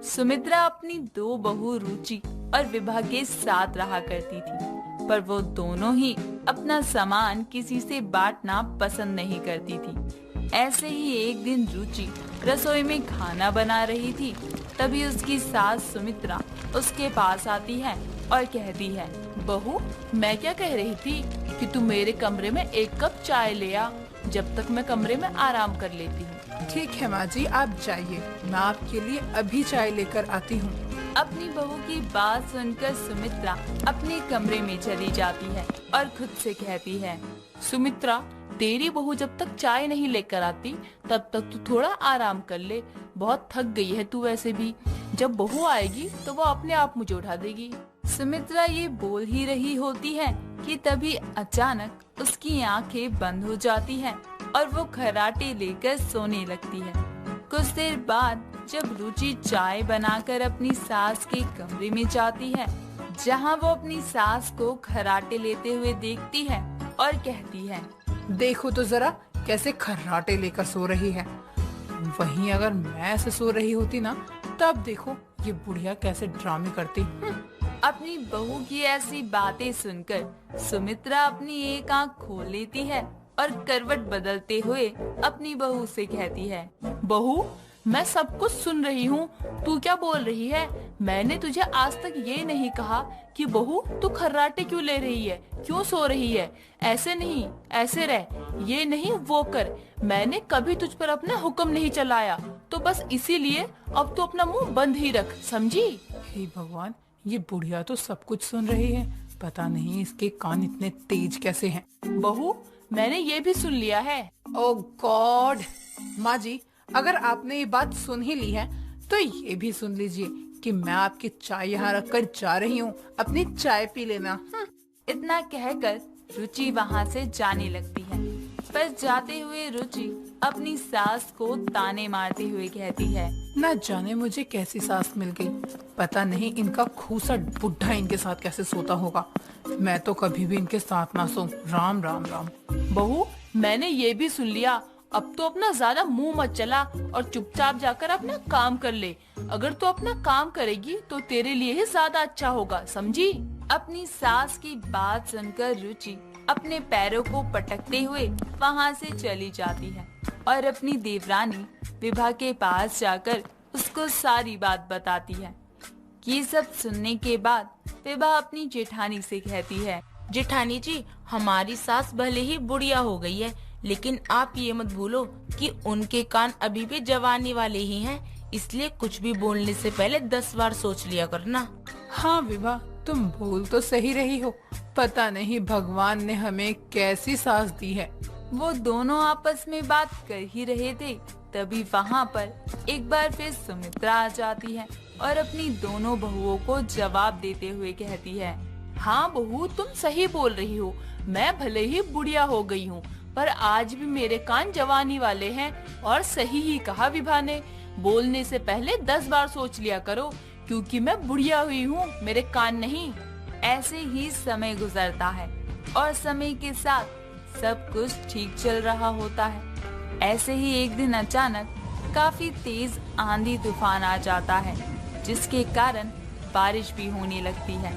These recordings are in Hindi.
सुमित्रा अपनी दो बहू रुचि और विभा के साथ रहा करती थी, पर वो दोनों ही अपना सामान किसी से बांटना पसंद नहीं करती थी। ऐसे ही एक दिन रुचि रसोई में खाना बना रही थी, तभी उसकी सास सुमित्रा उसके पास आती है और कहती है, बहू, मैं क्या कह रही थी कि तू मेरे कमरे में एक कप चाय ले आ, जब तक मैं कमरे में आराम कर लेती हूँ। ठीक है माँ जी, आप जाइए, मैं आपके लिए अभी चाय लेकर आती हूँ। अपनी बहू की बात सुनकर सुमित्रा अपने कमरे में चली जाती है और खुद से कहती है, सुमित्रा, तेरी बहू जब तक चाय नहीं लेकर आती तब तक तू थोड़ा आराम कर ले। बहुत थक गई है तू वैसे भी। जब बहू आएगी तो वो अपने आप मुझे उठा देगी। सुमित्रा ये बोल ही रही होती है कि तभी अचानक उसकी आंखें बंद हो जाती हैं और वो खर्राटे लेकर सोने लगती है। कुछ देर बाद जब रुचि चाय बनाकर अपनी सास के कमरे में जाती है, जहां वो अपनी सास को खर्राटे लेते हुए देखती है और कहती है, देखो तो जरा कैसे खर्राटे लेकर सो रही है। वहीं अगर मैं ऐसे सो रही होती ना, तब देखो ये बुढ़िया कैसे ड्रामे करती। अपनी बहू की ऐसी बातें सुनकर सुमित्रा अपनी एक आंख खोल लेती है और करवट बदलते हुए अपनी बहू से कहती है, बहू, मैं सब कुछ सुन रही हूँ, तू क्या बोल रही है? मैंने तुझे आज तक ये नहीं कहा कि बहू तू खर्राटे क्यों ले रही है, क्यों सो रही है? ऐसे नहीं, ऐसे रह, ये नहीं वो कर। मैंने कभी तुझ पर अपना हुक्म नहीं चलाया, तो बस इसीलिए अब तू अपना मुंह बंद ही रख, समझी? हे भगवान, ये बुढ़िया तो सब कुछ सुन रही है, पता नहीं इसके कान इतने तेज कैसे हैं। बहू, मैंने ये भी सुन लिया है। ओह गॉड! माँ जी, अगर आपने ये बात सुन ही ली है तो ये भी सुन लीजिए कि मैं आपकी चाय यहाँ रख कर जा रही हूँ, अपनी चाय पी लेना। इतना कहकर रुचि वहाँ से जाने लगती है, पर जाते हुए रुचि अपनी सास को ताने मारते हुए कहती है, ना जाने मुझे कैसी सास मिल गई, पता नहीं इनका खूसट बुढ़ा इनके साथ कैसे सोता होगा। मैं तो कभी भी इनके साथ ना सोऊं। राम राम राम। बहू, मैंने ये भी सुन लिया, अब तो अपना ज्यादा मुंह मत चला और चुपचाप जाकर अपना काम कर ले। अगर तू अपना काम करेगी तो तेरे लिए ही ज्यादा अच्छा होगा, समझी? अपनी सास की बात सुनकर रुचि अपने पैरों को पटकते हुए वहाँ से चली जाती है और अपनी देवरानी विभा के पास जाकर उसको सारी बात बताती है। ये सब सुनने के बाद विभा अपनी जेठानी से कहती है, जेठानी जी, हमारी सास भले ही बुढ़िया हो गई है, लेकिन आप ये मत भूलो कि उनके कान अभी भी जवानी वाले ही हैं, इसलिए कुछ भी बोलने से पहले 10 बार सोच लिया करना। हाँ विभा, तुम बोल तो सही रही हो, पता नहीं भगवान ने हमें कैसी सास दी है। वो दोनों आपस में बात कर ही रहे थे, तभी वहाँ पर एक बार फिर सुमित्रा आ जाती है और अपनी दोनों बहुओं को जवाब देते हुए कहती है, हाँ बहू, तुम सही बोल रही हो, मैं भले ही बुढ़िया हो गई हूँ, पर आज भी मेरे कान जवानी वाले हैं। और सही ही कहा विभा ने, बोलने से पहले 10 बार सोच लिया करो, क्योंकि मैं बुढ़िया हुई हूँ, मेरे कान नहीं। ऐसे ही समय गुजरता है और समय के साथ सब कुछ ठीक चल रहा होता है। ऐसे ही एक दिन अचानक काफी तेज आंधी तूफान आ जाता है, जिसके कारण बारिश भी होने लगती है।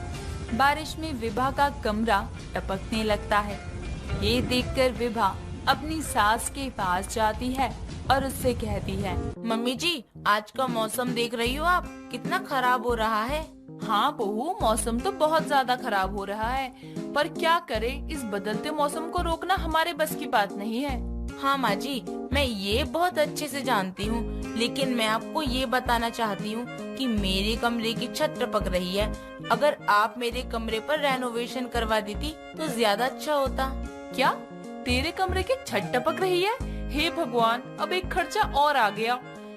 बारिश में विभा का कमरा टपकने लगता है। ये देखकर विभा अपनी सास के पास जाती है और उससे कहती है, मम्मी जी, आज का मौसम देख रही हो आप, कितना खराब हो रहा है। हाँ बहू, मौसम तो बहुत ज्यादा खराब हो रहा है, पर क्या करें, इस बदलते मौसम को रोकना हमारे बस की बात नहीं है। हाँ माँ जी, मैं ये बहुत अच्छे से जानती हूँ, लेकिन मैं आपको ये बताना चाहती हूँ कि मेरे कमरे की छत टपक रही है। अगर आप मेरे कमरे पर रेनोवेशन करवा देती तो ज्यादा अच्छा होता। क्या तेरे कमरे की छत टपक रही है? हे भगवान, अब एक खर्चा और आ गया।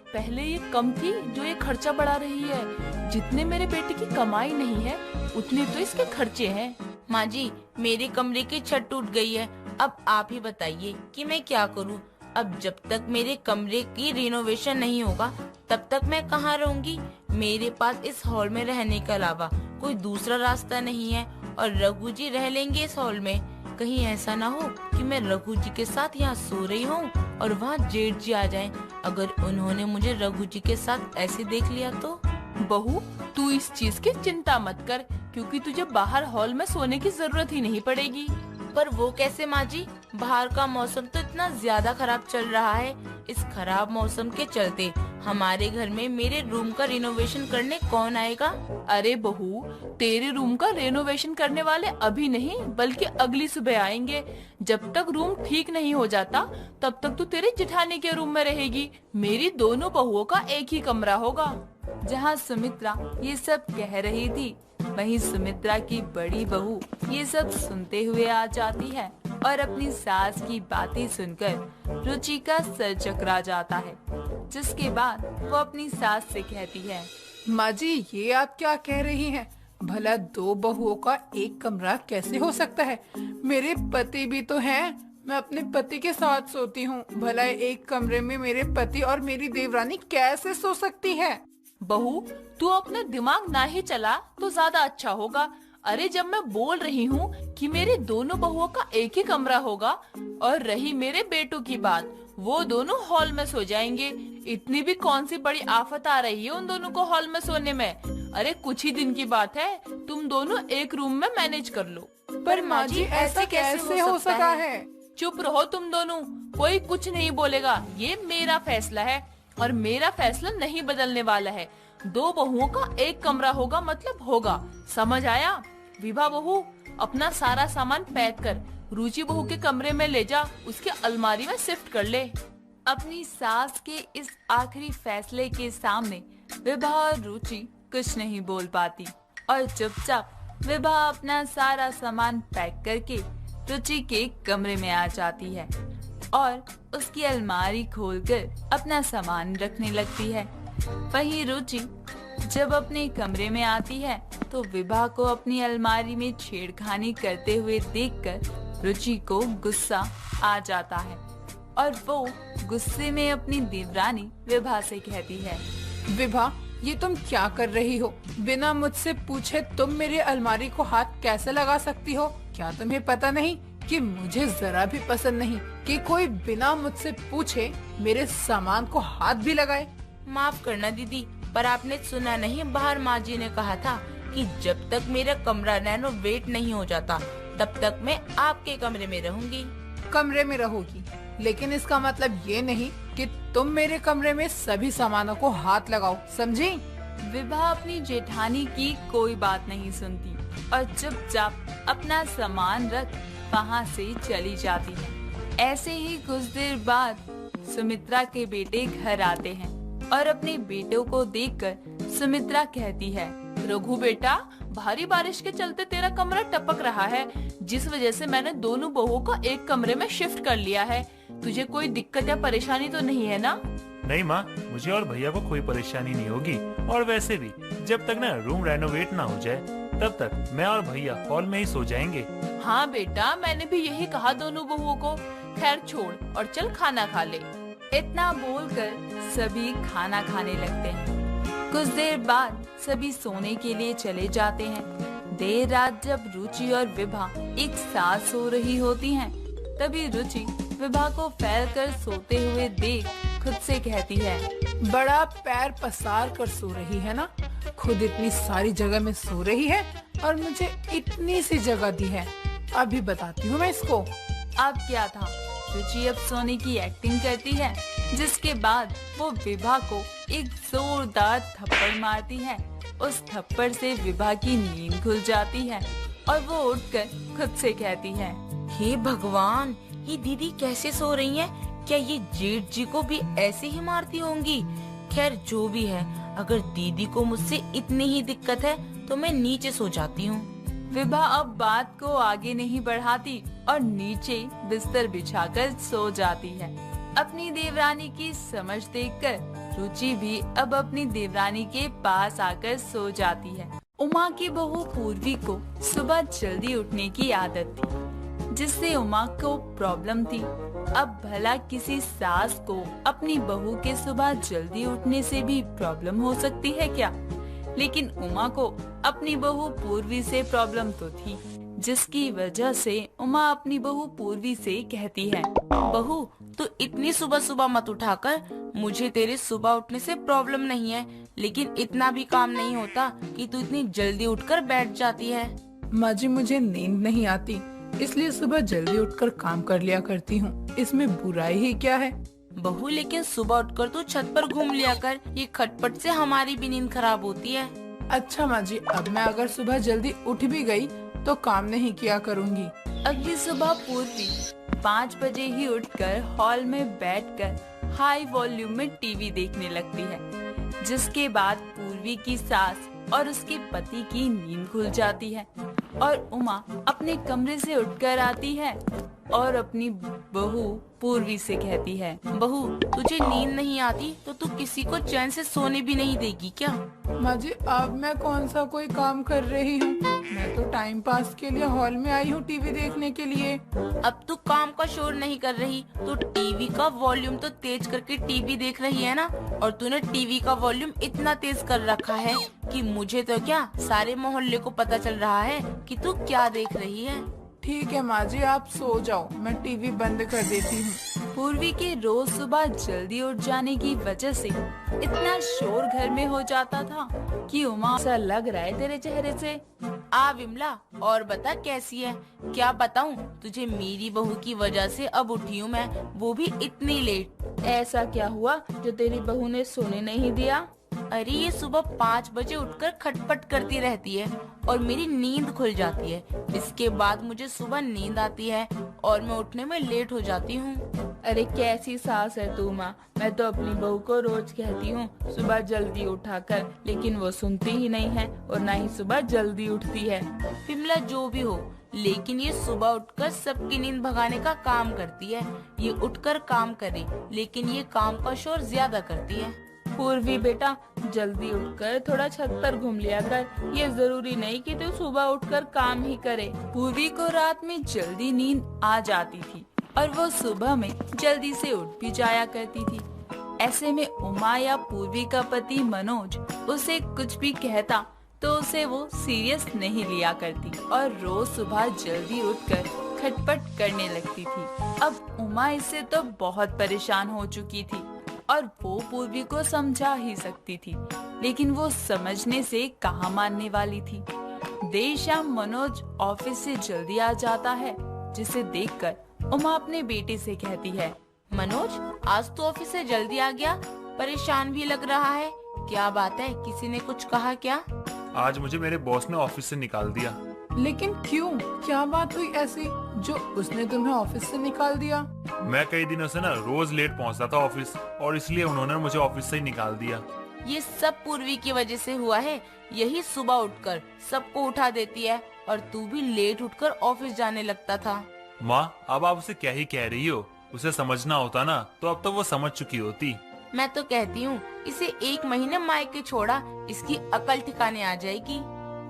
पहले ये कम थी जो ये खर्चा बढ़ा रही है। जितने मेरे बेटे की कमाई नहीं है उतने तो इसके खर्चे हैं। माँ जी, मेरे कमरे की छत टूट गई है, अब आप ही बताइए कि मैं क्या करूँ। अब जब तक मेरे कमरे की रिनोवेशन नहीं होगा तब तक मैं कहाँ रहूँगी। मेरे पास इस हॉल में रहने के अलावा कोई दूसरा रास्ता नहीं है और रघु जी रह लेंगे इस हॉल में। कहीं ऐसा ना हो कि मैं रघु जी के साथ यहाँ सो रही हूँ और वहाँ जेठ जी आ जाएं। अगर उन्होंने मुझे रघु जी के साथ ऐसे देख लिया तो। बहू, तू इस चीज की चिंता मत कर, क्योंकि तुझे बाहर हॉल में सोने की जरूरत ही नहीं पड़ेगी। पर वो कैसे माँ जी? बाहर का मौसम तो इतना ज्यादा खराब चल रहा है। इस खराब मौसम के चलते हमारे घर में मेरे रूम का रिनोवेशन करने कौन आएगा? अरे बहू, तेरे रूम का रेनोवेशन करने वाले अभी नहीं बल्कि अगली सुबह आएंगे। जब तक रूम ठीक नहीं हो जाता तब तक तू तेरे जेठानी के रूम में रहेगी। मेरी दोनों बहुओं का एक ही कमरा होगा। जहाँ सुमित्रा ये सब कह रही थी, वहीं सुमित्रा की बड़ी बहू ये सब सुनते हुए आ जाती है और अपनी सास की बातें सुनकर रुचि का सर चकरा जाता है, जिसके बाद वो अपनी सास से कहती है, माँ जी, ये आप क्या कह रही हैं? भला दो बहुओं का एक कमरा कैसे हो सकता है? मेरे पति भी तो हैं। मैं अपने पति के साथ सोती हूँ। भला एक कमरे में मेरे पति और मेरी देवरानी कैसे सो सकती है? बहू, तू अपना दिमाग ना ही चला तो ज्यादा अच्छा होगा। अरे जब मैं बोल रही हूँ कि मेरी दोनों बहुओं का एक ही कमरा होगा, और रही मेरे बेटों की बात, वो दोनों हॉल में सो जाएंगे। इतनी भी कौन सी बड़ी आफत आ रही है उन दोनों को हॉल में सोने में? अरे कुछ ही दिन की बात है, तुम दोनों एक रूम में मैनेज कर लो। पर माँ जी, ऐसा कैसे हो सका है? चुप रहो तुम दोनों, कोई कुछ नहीं बोलेगा। ये मेरा फैसला है और मेरा फैसला नहीं बदलने वाला है। दो बहुओं का एक कमरा होगा मतलब होगा, समझ आया? विभा बहू, अपना सारा सामान पैक कर रुचि बहू के कमरे में ले जा, उसके अलमारी में शिफ्ट कर ले। अपनी सास के इस आखिरी फैसले के सामने विभा और रुचि कुछ नहीं बोल पाती और चुपचाप विभा अपना सारा सामान पैक करके रुचि के कमरे में आ जाती है और उसकी अलमारी खोलकर अपना सामान रखने लगती है। वहीं रुचि जब अपने कमरे में आती है तो विभा को अपनी अलमारी में छेड़खानी करते हुए देखकर रुचि को गुस्सा आ जाता है और वो गुस्से में अपनी देवरानी विभा से कहती है, विभा, ये तुम क्या कर रही हो? बिना मुझसे पूछे तुम मेरी अलमारी को हाथ कैसे लगा सकती हो? क्या तुम्हें पता नहीं कि मुझे जरा भी पसंद नहीं कि कोई बिना मुझसे पूछे मेरे सामान को हाथ भी लगाए? माफ करना दीदी, पर आपने सुना नहीं, बाहर माँ जी ने कहा था कि जब तक मेरा कमरा रेनोवेट नहीं हो जाता तब तक मैं आपके कमरे में रहूंगी। कमरे में रहोगी, लेकिन इसका मतलब ये नहीं कि तुम मेरे कमरे में सभी सामानों को हाथ लगाओ, समझी? विभा अपनी जेठानी की कोई बात नहीं सुनती और चुपचाप अपना सामान रख वहाँ से चली जाती है। ऐसे ही कुछ देर बाद सुमित्रा के बेटे घर आते हैं और अपने बेटों को देखकर सुमित्रा कहती है, रघु बेटा, भारी बारिश के चलते तेरा कमरा टपक रहा है, जिस वजह से मैंने दोनों बहुओं को एक कमरे में शिफ्ट कर लिया है। तुझे कोई दिक्कत या परेशानी तो नहीं है ना? नहीं माँ, मुझे और भैया को कोई परेशानी नहीं होगी। और वैसे भी जब तक ना रूम रेनोवेट ना हो जाए तब तक मैं और भैया हॉल में ही सो जाएंगे। हाँ बेटा, मैंने भी यही कहा दोनों बहुओं को। खैर छोड़ और चल खाना खा ले। इतना बोलकर सभी खाना खाने लगते हैं। कुछ देर बाद सभी सोने के लिए चले जाते हैं। देर रात जब रुचि और विभा एक साथ सो रही होती हैं, तभी रुचि विभा को फैलकर सोते हुए देख खुद से कहती है, बड़ा पैर पसार कर सो रही है ना? खुद इतनी सारी जगह में सो रही है और मुझे इतनी सी जगह दी है। अभी बताती हूँ मैं इसको। अब क्या था, रुचि अब सोने की एक्टिंग करती है, जिसके बाद वो विभा को एक जोरदार थप्पड़ मारती है। उस थप्पड़ से विभा की नींद खुल जाती है और वो उठकर खुद से कहती है, हे भगवान, ये दीदी कैसे सो रही हैं? क्या ये जेठ जी को भी ऐसे ही मारती होंगी? खैर जो भी है, अगर दीदी को मुझसे इतनी ही दिक्कत है तो मैं नीचे सो जाती हूँ। विभा अब बात को आगे नहीं बढ़ाती और नीचे बिस्तर बिछाकर सो जाती है। अपनी देवरानी की समझ देखकर रुचि भी अब अपनी देवरानी के पास आकर सो जाती है। उमा की बहू पूर्वी को सुबह जल्दी उठने की आदत थी, जिससे उमा को प्रॉब्लम थी। अब भला किसी सास को अपनी बहू के सुबह जल्दी उठने से भी प्रॉब्लम हो सकती है क्या? लेकिन उमा को अपनी बहू पूर्वी से प्रॉब्लम तो थी, जिसकी वजह से उमा अपनी बहू पूर्वी से कहती है, बहू तो इतनी सुबह सुबह मत उठा कर। मुझे तेरे सुबह उठने से प्रॉब्लम नहीं है, लेकिन इतना भी काम नहीं होता कि तू इतनी जल्दी उठकर बैठ जाती है। माँ जी, मुझे नींद नहीं आती, इसलिए सुबह जल्दी उठकर काम कर लिया करती हूँ। इसमें बुराई ही क्या है? बहू, लेकिन सुबह उठकर तू छत पर घूम लिया कर, ये खटपट से हमारी भी नींद खराब होती है। अच्छा माँ जी, अब मैं अगर सुबह जल्दी उठ भी गई तो काम नहीं किया करूँगी। अगली सुबह पूर्वी 5 बजे ही उठकर हॉल में बैठकर हाई वॉल्यूम में टीवी देखने लगती है, जिसके बाद पूर्वी की सास और उसके पति की नींद खुल जाती है और उमा अपने कमरे से उठकर आती है और अपनी बहू पूर्वी से कहती है, बहू, तुझे नींद नहीं आती तो तू किसी को चैन से सोने भी नहीं देगी क्या? माँ जी, अब मैं कौन सा कोई काम कर रही हूँ? मैं तो टाइम पास के लिए हॉल में आई हूँ टीवी देखने के लिए। अब तू काम का शोर नहीं कर रही तो टीवी का वॉल्यूम तो तेज करके टीवी देख रही है ना। और तूने टीवी का वॉल्यूम इतना तेज कर रखा है कि मुझे तो क्या, सारे मोहल्ले को पता चल रहा है कि तू क्या देख रही है। ठीक है माँ जी, आप सो जाओ, मैं टीवी बंद कर देती हूँ। पूर्वी के रोज सुबह जल्दी उठ जाने की वजह से इतना शोर घर में हो जाता था कि उमा, ऐसा लग रहा है तेरे चेहरे से। आ विमला, और बता कैसी है? क्या बताऊं तुझे, मेरी बहू की वजह से अब उठी हूँ मैं, वो भी इतनी लेट। ऐसा क्या हुआ जो तेरी बहू ने सोने नहीं दिया? अरे ये सुबह 5 बजे उठकर खटपट करती रहती है और मेरी नींद खुल जाती है। इसके बाद मुझे सुबह नींद आती है और मैं उठने में लेट हो जाती हूँ। अरे कैसी सास है तू माँ, मैं तो अपनी बहू को रोज कहती हूँ सुबह जल्दी उठा कर, लेकिन वो सुनती ही नहीं है और ना ही सुबह जल्दी उठती है। विमला, जो भी हो, लेकिन ये सुबह उठकर सबकी नींद भगाने का काम करती है। ये उठकर काम करे, लेकिन ये काम का शोर ज्यादा करती है। पूर्वी बेटा, जल्दी उठकर थोड़ा छत पर घूम लिया कर, ये जरूरी नहीं कि तू सुबह उठकर काम ही करे। पूर्वी को रात में जल्दी नींद आ जाती थी और वो सुबह में जल्दी से उठ भी जाया करती थी। ऐसे में उमा या पूर्वी का पति मनोज उसे कुछ भी कहता तो उसे वो सीरियस नहीं लिया करती और रोज सुबह जल्दी उठकर खटपट करने लगती थी। अब उमा इससे तो बहुत परेशान हो चुकी थी और वो पूर्वी को समझा ही सकती थी, लेकिन वो समझने से कहाँ मानने वाली थी। देर शाम मनोज ऑफिस से जल्दी आ जाता है, जिसे देखकर उमा अपने बेटे से कहती है, मनोज, आज तो ऑफिस से जल्दी आ गया, परेशान भी लग रहा है। क्या बात है, किसी ने कुछ कहा क्या? आज मुझे मेरे बॉस ने ऑफिस से निकाल दिया। लेकिन क्यों? क्या बात हुई ऐसी जो उसने तुम्हें ऑफिस से निकाल दिया? मैं कई दिनों से ना रोज लेट पहुंचता था ऑफिस, और इसलिए उन्होंने मुझे ऑफिस से ही निकाल दिया। ये सब पूर्वी की वजह से हुआ है। यही सुबह उठकर सबको उठा देती है और तू भी लेट उठकर ऑफिस जाने लगता था। माँ, अब आप उसे क्या ही कह रही हो? उसे समझना होता ना, तो अब तो वो समझ चुकी होती। मैं तो कहती हूँ इसे 1 महीने मायके छोड़ा, इसकी अकल ठिकाने आ जाएगी।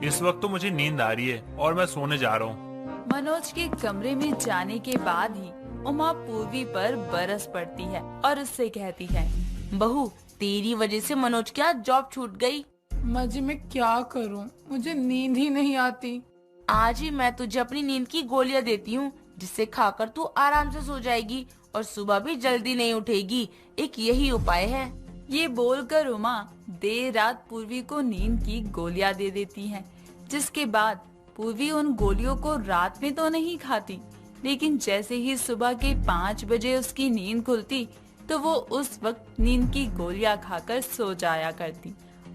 इस वक्त तो मुझे नींद आ रही है और मैं सोने जा रहा हूँ। मनोज के कमरे में जाने के बाद ही उमा पूर्वी पर बरस पड़ती है और उससे कहती है, बहू, तेरी वजह से मनोज क्या जॉब छूट गई। माँ जी, मैं क्या करूँ, मुझे नींद ही नहीं आती। आज ही मैं तुझे अपनी नींद की गोलियां देती हूँ, जिससे खाकर तू आराम से सो जाएगी और सुबह भी जल्दी नहीं उठेगी। एक यही उपाय है। ये बोलकर उमा देर रात पूर्वी को नींद की गोलियां दे देती है, जिसके बाद पूर्वी उन गोलियों को रात में तो नहीं खाती, लेकिन जैसे ही सुबह के 5 बजे उसकी नींद खुलती तो वो उस वक्त नींद की गोलियां खाकर सो जाया करती।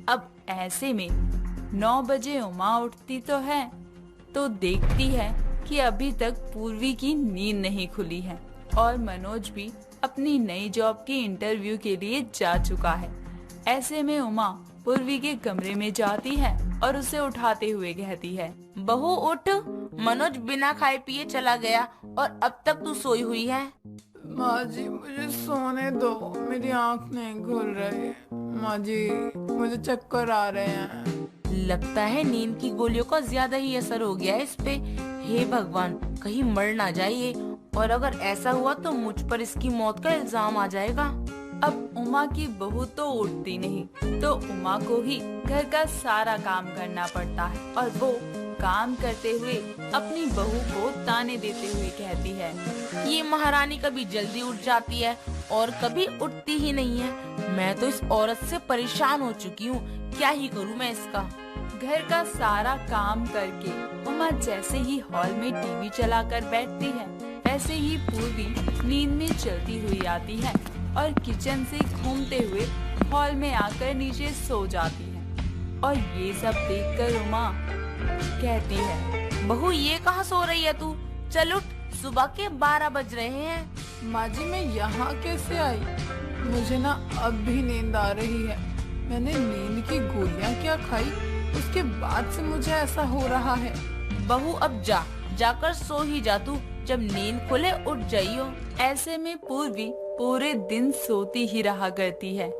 अब ऐसे में 9 बजे उमा उठती तो है तो देखती है कि अभी तक पूर्वी की नींद नहीं खुली है और मनोज भी अपनी नई जॉब के इंटरव्यू के लिए जा चुका है। ऐसे में उमा पूर्वी के कमरे में जाती है और उसे उठाते हुए कहती है, बहू उठ, मनोज बिना खाए पिए चला गया और अब तक तू सोई हुई है। माँ जी, मुझे सोने दो, मेरी आँख नहीं खुल रही। माँ जी, मुझे चक्कर आ रहे हैं। लगता है नींद की गोलियों का ज्यादा ही असर हो गया है इस पे। हे भगवान, कहीं मर ना जाए ये, और अगर ऐसा हुआ तो मुझ पर इसकी मौत का इल्जाम आ जाएगा। अब उमा की बहू तो उठती नहीं तो उमा को ही घर का सारा काम करना पड़ता है और वो काम करते हुए अपनी बहू को ताने देते हुए कहती है, ये महारानी कभी जल्दी उठ जाती है और कभी उठती ही नहीं है। मैं तो इस औरत से परेशान हो चुकी हूँ, क्या ही करूँ मैं इसका। घर का सारा काम करके उमा जैसे ही हॉल में टीवी चलाकर बैठती है, वैसे ही पूर्वी नींद में चलती हुई आती है और किचन से घूमते हुए हॉल में आकर नीचे सो जाती है। और ये सब देखकर उमा कहती है, बहू ये कहाँ सो रही है तू? चल उठ, सुबह के 12 बज रहे हैं। माँ जी मैं यहाँ कैसे आई? मुझे ना अब भी नींद आ रही है। मैंने नींद की गोलियाँ क्या खाई, उसके बाद से मुझे ऐसा हो रहा है। बहू अब जाकर सो ही जा तू, जब नींद खुले उठ जाइयो। ऐसे में पूर्वी पूरे दिन सोती ही रहा करती है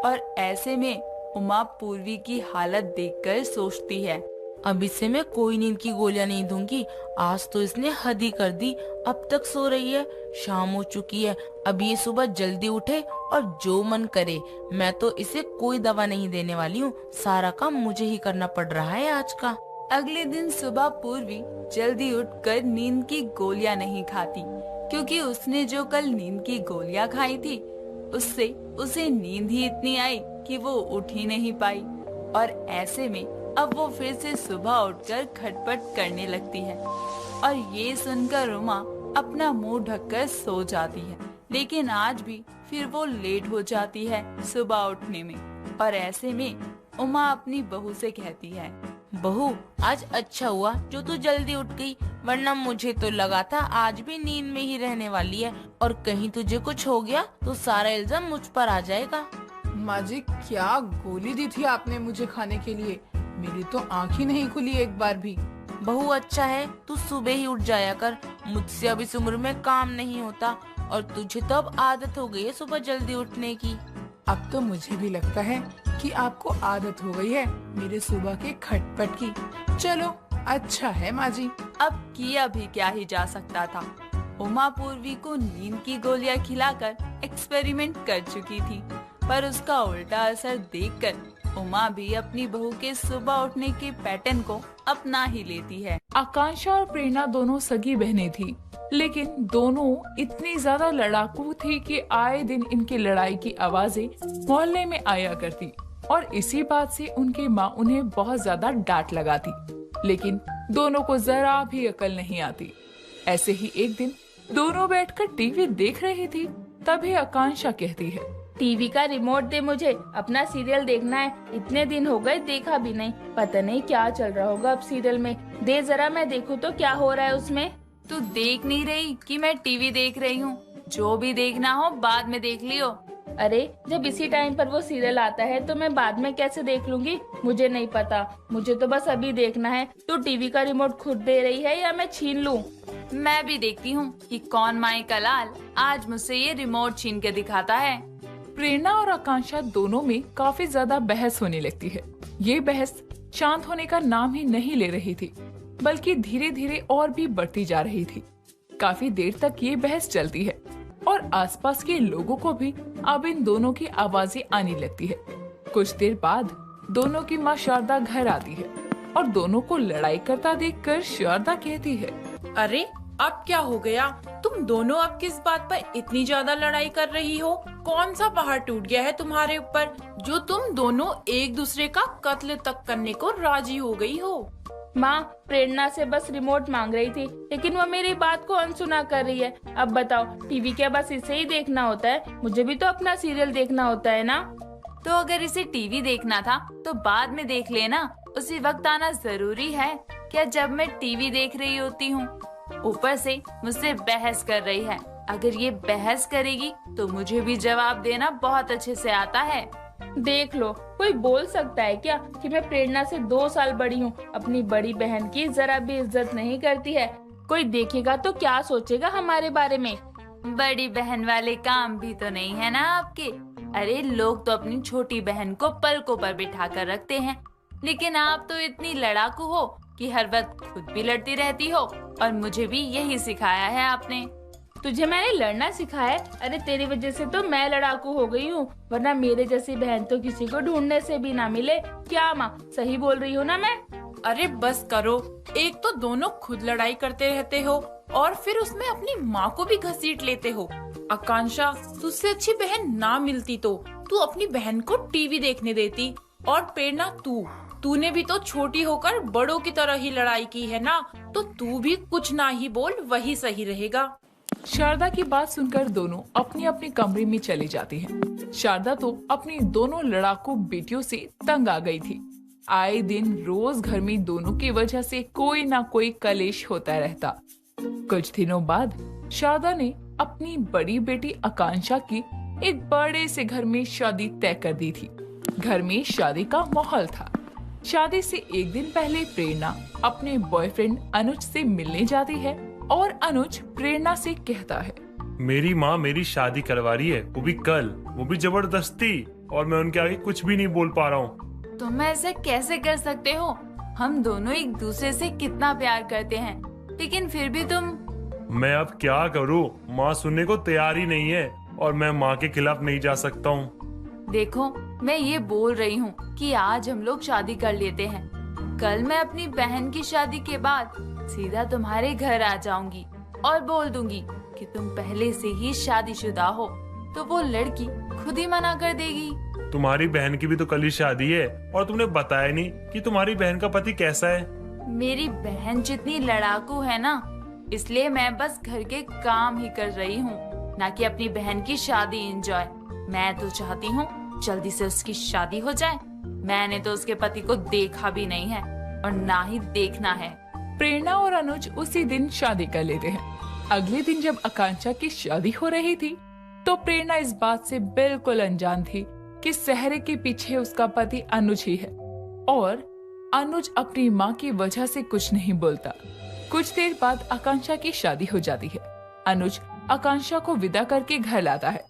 और ऐसे में उमा पूर्वी की हालत देखकर सोचती है, अब इसे मैं कोई नींद की गोलियां नहीं दूंगी। आज तो इसने हद ही कर दी, अब तक सो रही है, शाम हो चुकी है, अब ये सुबह जल्दी उठे और जो मन करे। मैं तो इसे कोई दवा नहीं देने वाली हूँ, सारा काम मुझे ही करना पड़ रहा है आज का। अगले दिन सुबह पूर्वी जल्दी उठकर नींद की गोलियां नहीं खाती, क्योंकि उसने जो कल नींद की गोलियां खाई थी उससे उसे नींद ही इतनी आई कि वो उठ ही नहीं पाई। और ऐसे में अब वो फिर से सुबह उठकर खटपट करने लगती है और ये सुनकर उमा अपना मुंह ढककर सो जाती है। लेकिन आज भी फिर वो लेट हो जाती है सुबह उठने में। और ऐसे में उमा अपनी बहू से कहती है, बहू आज अच्छा हुआ जो तू जल्दी उठ गई, वरना मुझे तो लगा था आज भी नींद में ही रहने वाली है और कहीं तुझे कुछ हो गया तो सारा इल्जाम मुझ पर आ जाएगा। माँ जी क्या गोली दी थी आपने मुझे खाने के लिए? मेरी तो आँख ही नहीं खुली एक बार भी। बहू अच्छा है तू सुबह ही उठ जाया कर, मुझसे अब इस उम्र में काम नहीं होता और तुझे तो अब आदत हो गई है सुबह जल्दी उठने की। अब तो मुझे भी लगता है कि आपको आदत हो गई है मेरे सुबह के खटपट की। चलो अच्छा है माँ जी। अब किया भी क्या ही जा सकता था। उमा पूर्वी को नींद की गोलियां खिलाकर एक्सपेरिमेंट कर चुकी थी, पर उसका उल्टा असर देखकर उमा भी अपनी बहू के सुबह उठने के पैटर्न को अपना ही लेती है। आकांक्षा और प्रेरणा दोनों सगी बहनें थी, लेकिन दोनों इतनी ज्यादा लड़ाकू थी कि आए दिन इनकी लड़ाई की आवाजें मोहल्ले में आया करती और इसी बात से उनकी माँ उन्हें बहुत ज्यादा डांट लगाती। लेकिन दोनों को जरा भी अकल नहीं आती। ऐसे ही एक दिन दोनों बैठकर टीवी देख रही थी, तभी आकांक्षा कहती है, टीवी का रिमोट दे, मुझे अपना सीरियल देखना है। इतने दिन हो गए देखा भी नहीं, पता नहीं क्या चल रहा होगा अब सीरियल में। दे जरा मैं देखूं तो क्या हो रहा है उसमें। तू देख नहीं रही कि मैं टीवी देख रही हूँ? जो भी देखना हो बाद में देख लियो। अरे जब इसी टाइम पर वो सीरियल आता है तो मैं बाद में कैसे देख लूंगी? मुझे नहीं पता, मुझे तो बस अभी देखना है। तू टीवी का रिमोट खुद दे रही है या मैं छीन लूं? मैं भी देखती हूँ कि कौन माई का लाल आज मुझसे ये रिमोट छीन के दिखाता है। प्रेरणा और आकांक्षा दोनों में काफी ज्यादा बहस होने लगती है। ये बहस शांत होने का नाम ही नहीं ले रही थी, बल्कि धीरे धीरे और भी बढ़ती जा रही थी। काफी देर तक ये बहस चलती है और आसपास के लोगों को भी अब इन दोनों की आवाजें आने लगती है। कुछ देर बाद दोनों की माँ शारदा घर आती है और दोनों को लड़ाई करता देखकर शारदा कहती है, अरे अब क्या हो गया? तुम दोनों अब किस बात पर इतनी ज्यादा लड़ाई कर रही हो? कौन सा पहाड़ टूट गया है तुम्हारे ऊपर जो तुम दोनों एक दूसरे का कत्ल तक करने को राजी हो गई हो? माँ प्रेरणा से बस रिमोट मांग रही थी, लेकिन वो मेरी बात को अनसुना कर रही है। अब बताओ टीवी क्या बस इसे ही देखना होता है? मुझे भी तो अपना सीरियल देखना होता है ना। तो अगर इसे टीवी देखना था तो बाद में देख लेना, उसी वक्त आना जरूरी है क्या जब मैं टीवी देख रही होती हूँ? ऊपर से मुझसे बहस कर रही है। अगर ये बहस करेगी तो मुझे भी जवाब देना बहुत अच्छे से आता है। देख लो, कोई बोल सकता है क्या कि मैं प्रेरणा से 2 साल बड़ी हूँ? अपनी बड़ी बहन की जरा भी इज्जत नहीं करती है। कोई देखेगा तो क्या सोचेगा हमारे बारे में? बड़ी बहन वाले काम भी तो नहीं है ना आपके। अरे लोग तो अपनी छोटी बहन को पलकों पर बिठा कर रखते हैं, लेकिन आप तो इतनी लड़ाकू हो कि हर वक्त खुद भी लड़ती रहती हो। और मुझे भी यही सिखाया है आपने। तुझे मैंने लड़ना सिखाया? अरे तेरी वजह से तो मैं लड़ाकू हो गई हूँ, वरना मेरे जैसी बहन तो किसी को ढूंढने से भी ना मिले। क्या माँ सही बोल रही हूँ ना मैं? अरे बस करो, एक तो दोनों खुद लड़ाई करते रहते हो और फिर उसमें अपनी माँ को भी घसीट लेते हो। आकांक्षा, तुझसे अच्छी बहन ना मिलती तो तू अपनी बहन को टीवी देखने देती। और प्रेरणा, तूने भी तो छोटी होकर बड़ों की तरह ही लड़ाई की है ना, तो तू भी कुछ ना ही बोल, वही सही रहेगा। शारदा की बात सुनकर दोनों अपनी अपनी कमरे में चली जाती हैं। शारदा तो अपनी दोनों लड़ाकू बेटियों से तंग आ गई थी। आए दिन रोज घर में दोनों की वजह से कोई ना कोई कलेश होता रहता। कुछ दिनों बाद शारदा ने अपनी बड़ी बेटी आकांक्षा की एक बड़े से घर में शादी तय कर दी थी। घर में शादी का माहौल था। शादी से एक दिन पहले प्रेरणा अपने बॉयफ्रेंड अनुज से मिलने जाती है और अनुज प्रेरणा से कहता है, मेरी माँ मेरी शादी करवा रही है, वो भी कल, वो भी जबरदस्ती, और मैं उनके आगे कुछ भी नहीं बोल पा रहा हूँ। तुम ऐसे कैसे कर सकते हो? हम दोनों एक दूसरे से कितना प्यार करते हैं, लेकिन फिर भी तुम। मैं अब क्या करूँ? माँ सुनने को तैयार ही नहीं है और मैं माँ के खिलाफ नहीं जा सकता हूँ। देखो, मैं ये बोल रही हूँ कि आज हम लोग शादी कर लेते हैं। कल मैं अपनी बहन की शादी के बाद सीधा तुम्हारे घर आ जाऊंगी और बोल दूंगी कि तुम पहले से ही शादीशुदा हो, तो वो लड़की खुद ही मना कर देगी। तुम्हारी बहन की भी तो कल ही शादी है और तुमने बताया नहीं कि तुम्हारी बहन का पति कैसा है। मेरी बहन जितनी लड़ाकू है ना, इसलिए मैं बस घर के काम ही कर रही हूँ, ना कि अपनी बहन की शादी एंजॉय। मैं तो चाहती हूँ जल्दी से उसकी शादी हो जाए। मैंने तो उसके पति को देखा भी नहीं है और ना ही देखना है। प्रेरणा और अनुज उसी दिन शादी कर लेते हैं। अगले दिन जब आकांक्षा की शादी हो रही थी तो प्रेरणा इस बात से बिल्कुल अनजान थी कि सहरे के पीछे उसका पति अनुज ही है और अनुज अपनी माँ की वजह से कुछ नहीं बोलता। कुछ देर बाद आकांक्षा की शादी हो जाती है। अनुज आकांक्षा को विदा करके घर लाता है।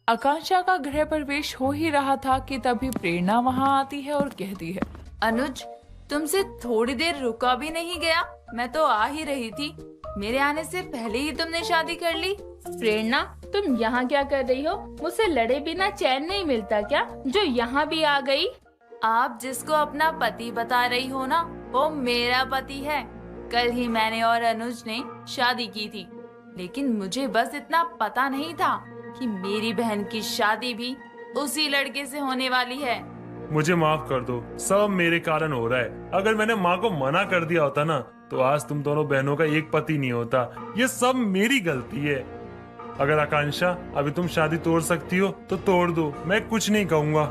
आकांक्षा का गृह प्रवेश हो ही रहा था कि तभी प्रेरणा वहाँ आती है और कहती है, अनुज, तुमसे थोड़ी देर रुका भी नहीं गया। मैं तो आ ही रही थी, मेरे आने से पहले ही तुमने शादी कर ली। प्रेरणा, तुम यहाँ क्या कर रही हो? मुझसे लड़े बिना चैन नहीं मिलता क्या, जो यहाँ भी आ गई? आप जिसको अपना पति बता रही हो ना, वो मेरा पति है। कल ही मैंने और अनुज ने शादी की थी, लेकिन मुझे बस इतना पता नहीं था कि मेरी बहन की शादी भी उसी लड़के से होने वाली है। मुझे माफ कर दो, सब मेरे कारण हो रहा है। अगर मैंने माँ को मना कर दिया होता ना, तो आज तुम दोनों बहनों का एक पति नहीं होता। ये सब मेरी गलती है। अगर आकांक्षा अभी तुम शादी तोड़ सकती हो तो तोड़ दो, मैं कुछ नहीं कहूँगा।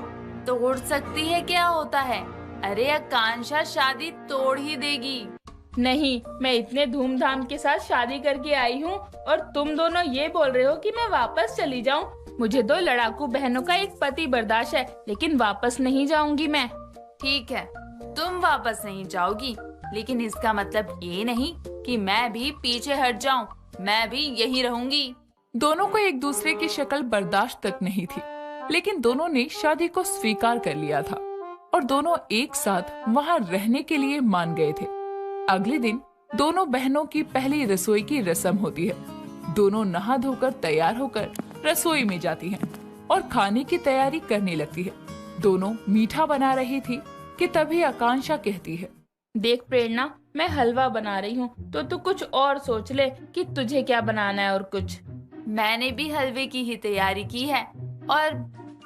तोड़ सकती है क्या होता है? अरे आकांक्षा शादी तोड़ ही देगी। नहीं, मैं इतने धूमधाम के साथ शादी करके आई हूँ और तुम दोनों ये बोल रहे हो कि मैं वापस चली जाऊँ? मुझे दो लड़ाकू बहनों का एक पति बर्दाश्त है, लेकिन वापस नहीं जाऊंगी मैं। ठीक है, तुम वापस नहीं जाओगी, लेकिन इसका मतलब ये नहीं कि मैं भी पीछे हट जाऊं। मैं भी यहीं रहूंगी। दोनों को एक दूसरे की शक्ल बर्दाश्त तक नहीं थी, लेकिन दोनों ने शादी को स्वीकार कर लिया था और दोनों एक साथ वहाँ रहने के लिए मान गए थे। अगले दिन दोनों बहनों की पहली रसोई की रस्म होती है। दोनों नहा धोकर तैयार होकर रसोई में जाती हैं और खाने की तैयारी करने लगती है। दोनों मीठा बना रही थी कि तभी आकांक्षा कहती है, देख प्रेरणा, मैं हलवा बना रही हूँ, तो तू कुछ और सोच ले कि तुझे क्या बनाना है। और कुछ मैंने भी हलवे की ही तैयारी की है और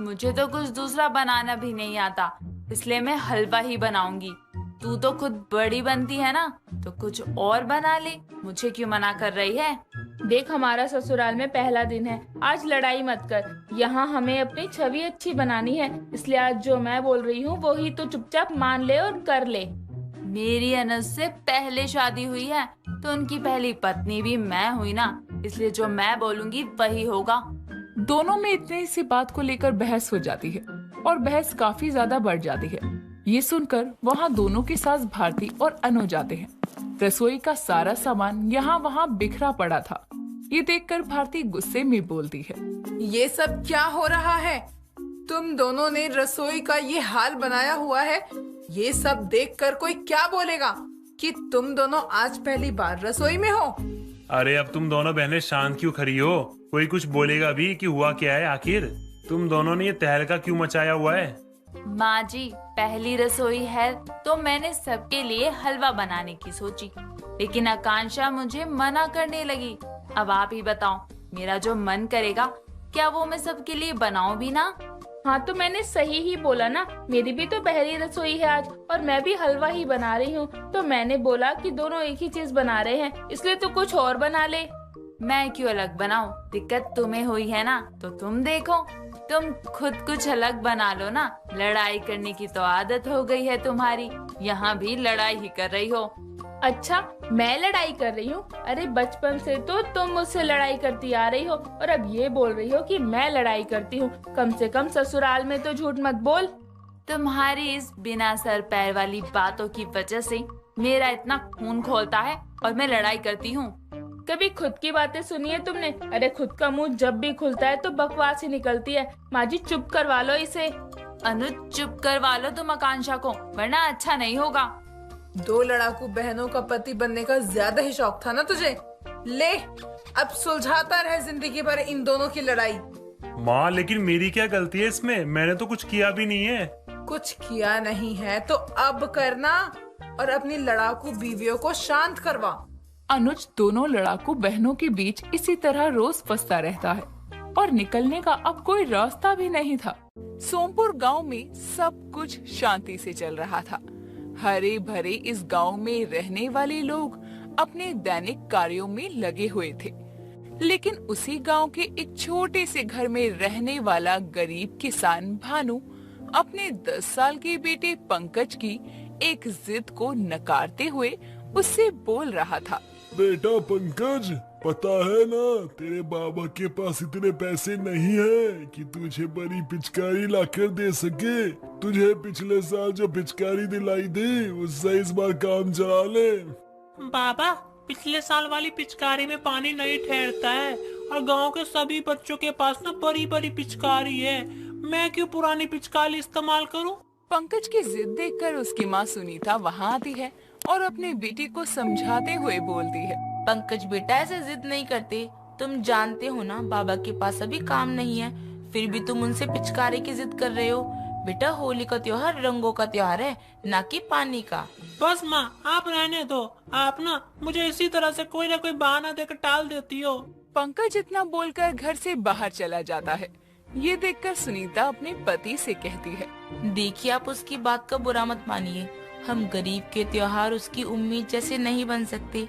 मुझे तो कुछ दूसरा बनाना भी नहीं आता, इसलिए मैं हलवा ही बनाऊंगी। तू तो खुद बड़ी बनती है ना, तो कुछ और बना ले। मुझे क्यों मना कर रही है? देख, हमारा ससुराल में पहला दिन है, आज लड़ाई मत कर। यहाँ हमें अपनी छवि अच्छी बनानी है, इसलिए आज जो मैं बोल रही हूँ वो ही तो चुपचाप मान ले और कर ले। मेरी अनुज से पहले शादी हुई है, तो उनकी पहली पत्नी भी मैं हुई ना, इसलिए जो मैं बोलूंगी वही होगा। दोनों में इतनी सी बात को लेकर बहस हो जाती है और बहस काफी ज्यादा बढ़ जाती है। ये सुनकर वहाँ दोनों की सास भारती और अनुज आते हैं। रसोई का सारा सामान यहाँ वहाँ बिखरा पड़ा था। ये देखकर भारती गुस्से में बोलती है, ये सब क्या हो रहा है? तुम दोनों ने रसोई का ये हाल बनाया हुआ है। ये सब देखकर कोई क्या बोलेगा कि तुम दोनों आज पहली बार रसोई में हो? अरे अब तुम दोनों बहनें शांत क्यों खड़ी हो? कोई कुछ बोलेगा भी कि हुआ क्या है आखिर? तुम दोनों ने ये तहलका क्यों मचाया हुआ है? माँ जी, पहली रसोई है तो मैंने सबके लिए हलवा बनाने की सोची। लेकिन आकांक्षा मुझे मना करने लगी। अब आप ही बताओ, मेरा जो मन करेगा क्या वो मैं सबके लिए बनाऊं भी ना? हाँ तो मैंने सही ही बोला ना, मेरी भी तो पहली रसोई है आज और मैं भी हलवा ही बना रही हूँ। तो मैंने बोला कि दोनों एक ही चीज बना रहे हैं, इसलिए तो कुछ और बना ले। मैं क्यों अलग बनाऊं? दिक्कत तुम्हें हुई है ना, तो तुम देखो, तुम खुद कुछ अलग बना लो ना। लड़ाई करने की तो आदत हो गई है तुम्हारी, यहाँ भी लड़ाई ही कर रही हो। अच्छा, मैं लड़ाई कर रही हूँ? अरे बचपन से तो तुम मुझसे लड़ाई करती आ रही हो और अब ये बोल रही हो कि मैं लड़ाई करती हूँ। कम से कम ससुराल में तो झूठ मत बोल। तुम्हारी इस बिना सर पैर वाली बातों की वजह से मेरा इतना खून खोलता है और मैं लड़ाई करती हूँ। कभी खुद की बातें सुनी है तुमने? अरे खुद का मुंह जब भी खुलता है तो बकवास ही निकलती है। माँ जी चुप करवा लो इसे। अनुज चुप करवा लो तुम आकांक्षा को, वरना अच्छा नहीं होगा। दो लड़ाकू बहनों का पति बनने का ज्यादा ही शौक था ना तुझे? ले, अब सुलझाता रहे जिंदगी भर इन दोनों की लड़ाई। माँ लेकिन मेरी क्या गलती है इसमें? मैंने तो कुछ किया भी नहीं है। कुछ किया नहीं है तो अब करना और अपनी लड़ाकू बीवियों को शांत करवा। अनुज दोनों लड़ाकू बहनों के बीच इसी तरह रोज फंसता रहता है और निकलने का अब कोई रास्ता भी नहीं था। सोमपुर गांव में सब कुछ शांति से चल रहा था। हरे भरे इस गांव में रहने वाले लोग अपने दैनिक कार्यों में लगे हुए थे, लेकिन उसी गांव के एक छोटे से घर में रहने वाला गरीब किसान भानु अपने 10 साल के बेटे पंकज की एक जिद को नकारते हुए उससे बोल रहा था। बेटा पंकज, पता है ना तेरे बाबा के पास इतने पैसे नहीं है कि तुझे बड़ी पिचकारी लाकर दे सके। तुझे पिछले साल जो पिचकारी दिलाई थी उससे इस बार काम चला ले। बाबा, पिछले साल वाली पिचकारी में पानी नहीं ठहरता है और गांव के सभी बच्चों के पास ना बड़ी बड़ी पिचकारी है। मैं क्यों पुरानी पिचकारी इस्तेमाल करूं? पंकज की जिद देखकर उसकी माँ सुनीता वहाँ आती है और अपनी बेटी को समझाते हुए बोलती है। पंकज बेटा, ऐसे जिद नहीं करते। तुम जानते हो ना बाबा के पास अभी काम नहीं है, फिर भी तुम उनसे पिचकारी की जिद कर रहे हो। बेटा, होली का त्योहार रंगों का त्योहार है, ना कि पानी का। बस माँ, आप रहने दो। आप ना मुझे इसी तरह से कोई ना कोई बहाना देकर टाल देती हो। पंकज इतना बोलकर घर से बाहर चला जाता है। ये देखकर सुनीता अपने पति से कहती है, देखिए आप उसकी बात का बुरा मत मानिए। हम गरीब के त्योहार उसकी उम्मीद जैसे नहीं बन सकते।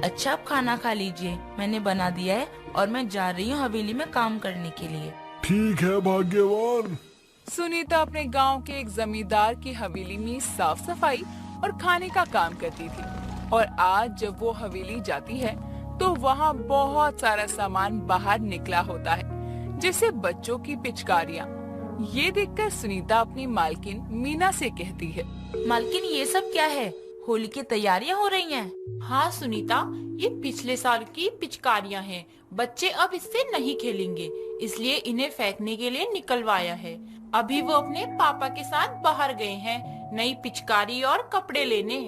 अच्छा, आप खाना खा लीजिए, मैंने बना दिया है और मैं जा रही हूँ हवेली में काम करने के लिए। ठीक है भाग्यवान। सुनीता अपने गांव के एक जमींदार की हवेली में साफ सफाई और खाने का काम करती थी और आज जब वो हवेली जाती है तो वहाँ बहुत सारा सामान बाहर निकला होता है, जैसे बच्चों की पिचकारियाँ। ये देखकर सुनीता अपनी मालकिन मीना से कहती है, मालकिन ये सब क्या है? होली की तैयारियां हो रही हैं। हाँ सुनीता, ये पिछले साल की पिचकारियाँ हैं। बच्चे अब इससे नहीं खेलेंगे, इसलिए इन्हें फेंकने के लिए निकलवाया है। अभी वो अपने पापा के साथ बाहर गए हैं नई पिचकारी और कपड़े लेने।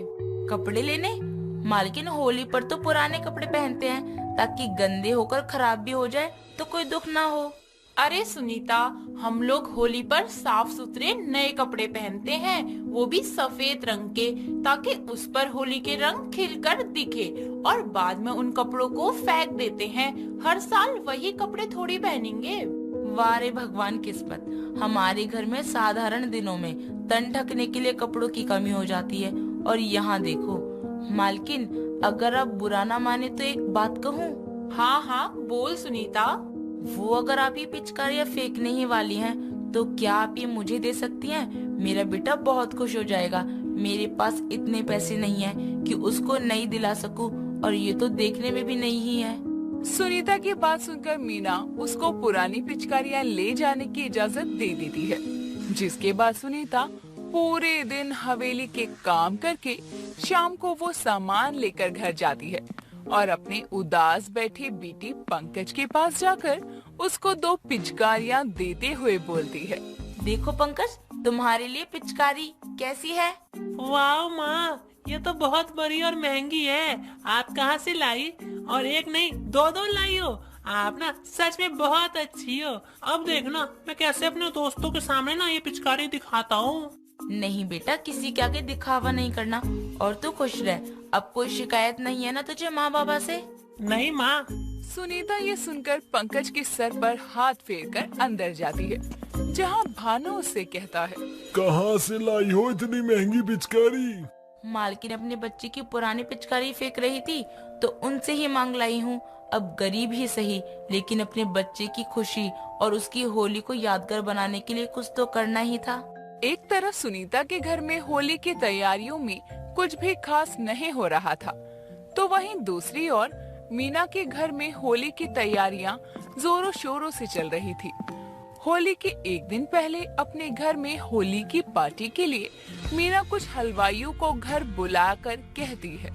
कपड़े लेने? मालकिन, होली पर तो पुराने कपड़े पहनते हैं ताकि गंदे होकर खराब भी हो जाए तो कोई दुख ना हो। अरे सुनीता, हम लोग होली पर साफ सुथरे नए कपड़े पहनते हैं, वो भी सफेद रंग के, ताकि उस पर होली के रंग खिलकर दिखे और बाद में उन कपड़ों को फेंक देते हैं। हर साल वही कपड़े थोड़ी पहनेंगे। वाह रे भगवान किस्मत, हमारे घर में साधारण दिनों में तन ढकने के लिए कपड़ों की कमी हो जाती है और यहाँ देखो। मालकिन, अगर आप बुरा ना माने तो एक बात कहूँ? हाँ हाँ बोल सुनीता। वो अगर आप ये पिचकारियाँ फेंकने ही वाली हैं तो क्या आप ये मुझे दे सकती हैं? मेरा बेटा बहुत खुश हो जाएगा। मेरे पास इतने पैसे नहीं हैं कि उसको नई दिला सकूं और ये तो देखने में भी नहीं ही है। सुनीता की बात सुनकर मीना उसको पुरानी पिचकारियाँ ले जाने की इजाजत दे देती है, जिसके बाद सुनीता पूरे दिन हवेली के काम करके शाम को वो सामान लेकर घर जाती है और अपने उदास बैठे बेटे पंकज के पास जाकर उसको 2 पिचकारियाँ देते हुए बोलती है, देखो पंकज, तुम्हारे लिए पिचकारी कैसी है? वाह माँ, ये तो बहुत बड़ी और महंगी है। आप कहाँ से लाई? और एक नहीं 2-2 लाई हो। आप ना सच में बहुत अच्छी हो। अब देखना मैं कैसे अपने दोस्तों के सामने ना ये पिचकारी दिखाता हूँ। नहीं बेटा, किसी के आगे दिखावा नहीं करना और तू खुश रह। अब कोई शिकायत नहीं है ना तुझे माँ बाबा से? नहीं माँ। सुनीता ये सुनकर पंकज के सर पर हाथ फेरकर अंदर जाती है, जहाँ भानु उससे कहता है, कहाँ से लाई हो इतनी महंगी पिचकारी? मालकिन अपने बच्चे की पुरानी पिचकारी फेंक रही थी तो उनसे ही मांग लाई हूँ। अब गरीब ही सही, लेकिन अपने बच्चे की खुशी और उसकी होली को यादगार बनाने के लिए कुछ तो करना ही था। एक तरफ सुनीता के घर में होली की तैयारियों में कुछ भी खास नहीं हो रहा था, तो वहीं दूसरी ओर मीना के घर में होली की तैयारियां जोरों शोरों से चल रही थी। होली के एक दिन पहले अपने घर में होली की पार्टी के लिए मीना कुछ हलवाइयों को घर बुलाकर कहती है,